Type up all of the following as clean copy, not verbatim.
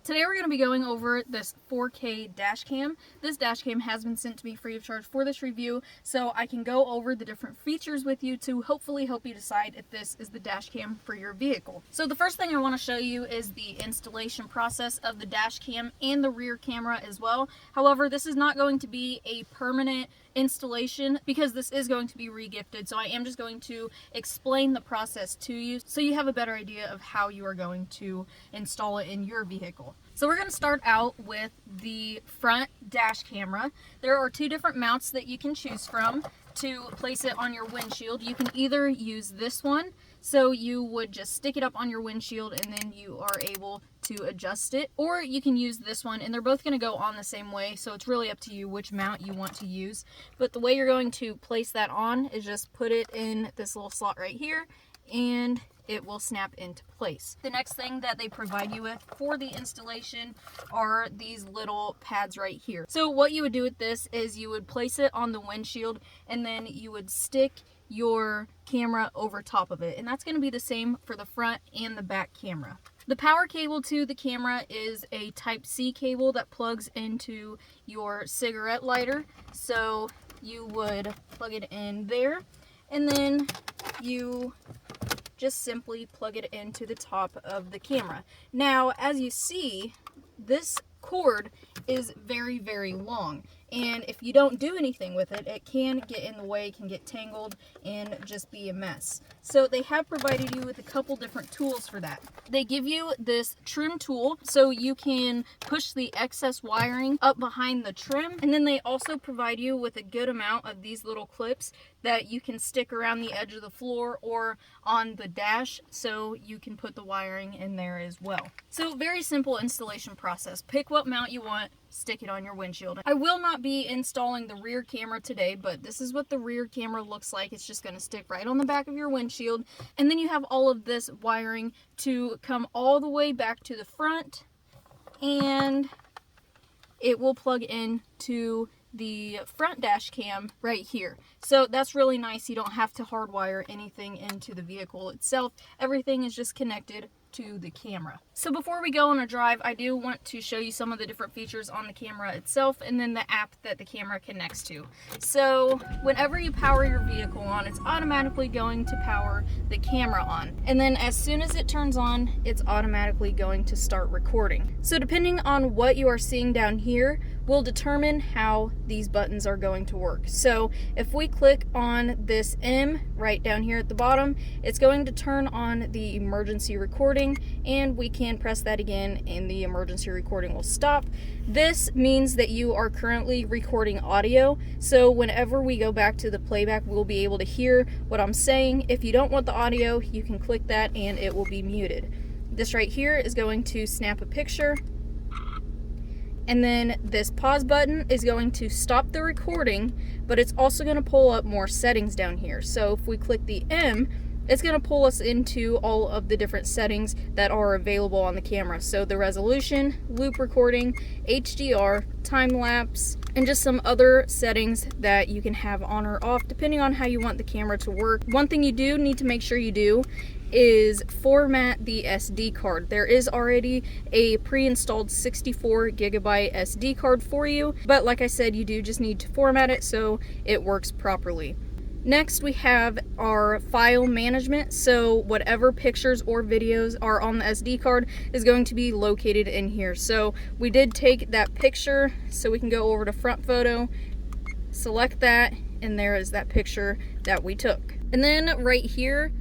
Today we're going to be going over this 4K dash cam. This dash cam has been sent to me free of charge for this review, so I can go over the different features with you to hopefully help you decide if this is the dash cam for your vehicle. So the first thing I want to show you is the installation process of the dash cam and the rear camera as well. However, this is not going to be a permanent installation because this is going to be re-gifted, so I am just going to explain the process to you so you have a better idea of how you are going to install it in your vehicle. So we're going to start out with the front dash camera. There are two different mounts that you can choose from to place it on your windshield. You can either use this one, so you would just stick it up on your windshield and then you are able to adjust it, or you can use this one, and they're both going to go on the same way, so it's really up to you which mount you want to use. But the way you're going to place that on is just put it in this little slot right here and it will snap into place. The next thing that they provide you with for the installation are these little pads right here. So what you would do with this is you would place it on the windshield and then you would stick your camera over top of it, and that's going to be the same for the front and the back camera. The power cable to the camera is a Type-C cable that plugs into your cigarette lighter. So you would plug it in there and then you just simply plug it into the top of the camera. Now, as you see, this cord is very, very long, and if you don't do anything with it, it can get in the way, can get tangled, and just be a mess. So they have provided you with a couple different tools for that. They give you this trim tool so you can push the excess wiring up behind the trim, and then they also provide you with a good amount of these little clips that you can stick around the edge of the floor or on the dash, so you can put the wiring in there as well. So very simple installation process. Pick what mount you want, stick it on your windshield. I will not be installing the rear camera today, but this is what the rear camera looks like. It's just going to stick right on the back of your windshield, and then you have all of this wiring to come all the way back to the front, and it will plug in to the front dash cam right here. So that's really nice. You don't have to hardwire anything into the vehicle itself. Everything is just connected to the camera. So before we go on a drive, I do want to show you some of the different features on the camera itself and then the app that the camera connects to. So whenever you power your vehicle on, it's automatically going to power the camera on. And then as soon as it turns on, it's automatically going to start recording. So depending on what you are seeing down here will determine how these buttons are going to work. So if we click on this M right down here at the bottom, it's going to turn on the emergency recording, and we can press that again and the emergency recording will stop. This means that you are currently recording audio, so whenever we go back to the playback, we'll be able to hear what I'm saying. If you don't want the audio, you can click that and it will be muted. This right here is going to snap a picture, and then this pause button is going to stop the recording, but it's also going to pull up more settings down here. So if we click the M, it's going to pull us into all of the different settings that are available on the camera. So the resolution, loop recording, HDR, time lapse, and just some other settings that you can have on or off depending on how you want the camera to work. One thing you do need to make sure you do is format the SD card. There is already a pre-installed 64 gigabyte SD card for you, but like I said, you do just need to format it so it works properly. Next, we have our file management. So whatever pictures or videos are on the SD card is going to be located in here. So we did take that picture, so we can go over to front photo, select that, and there is that picture that we took. And then right here,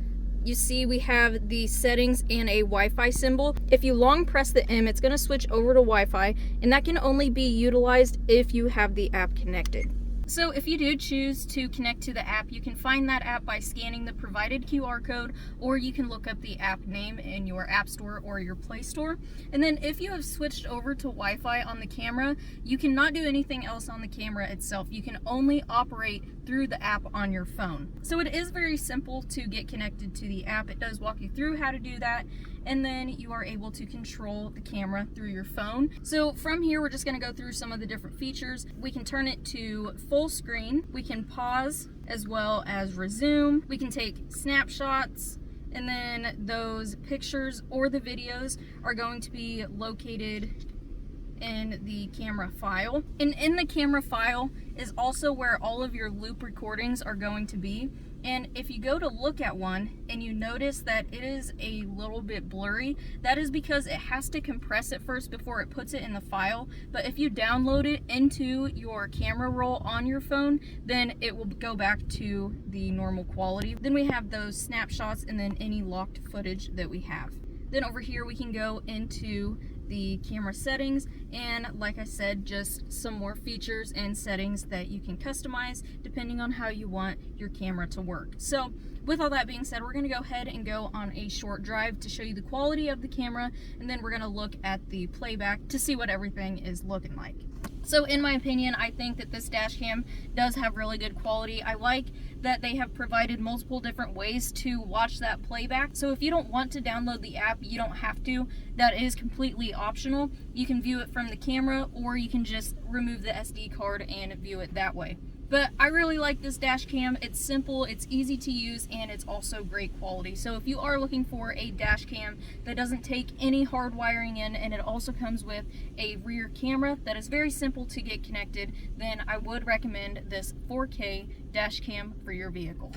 you see we have the settings and a Wi-Fi symbol. If you long press the M, it's going to switch over to Wi-Fi, and that can only be utilized if you have the app connected. So if you do choose to connect to the app, you can find that app by scanning the provided QR code, or you can look up the app name in your App Store or your Play Store. And then if you have switched over to Wi-Fi on the camera, you cannot do anything else on the camera itself. You can only operate through the app on your phone. So it is very simple to get connected to the app. It does walk you through how to do that, and then you are able to control the camera through your phone. So from here, we're just going to go through some of the different features. We can turn it to full screen, we can pause as well as resume, we can take snapshots, and then those pictures or the videos are going to be located in the camera file. And in the camera file is also where all of your loop recordings are going to be. And if you go to look at one and you notice that it is a little bit blurry, that is because it has to compress it first before it puts it in the file. But if you download it into your camera roll on your phone, then it will go back to the normal quality. Then we have those snapshots and then any locked footage that we have. Then over here we can go into the camera settings, and like I said, just some more features and settings that you can customize depending on how you want your camera to work. So with all that being said, we're going to go ahead and go on a short drive to show you the quality of the camera, and then we're going to look at the playback to see what everything is looking like. So in my opinion, I think that this dash cam does have really good quality. I like that they have provided multiple different ways to watch that playback. So if you don't want to download the app, you don't have to. That is completely optional. You can view it from the camera, or you can just remove the SD card and view it that way. But I really like this dash cam. It's simple, it's easy to use, and it's also great quality. So if you are looking for a dash cam that doesn't take any hard wiring in, and it also comes with a rear camera that is very simple to get connected, then I would recommend this 4K dash cam for your vehicle.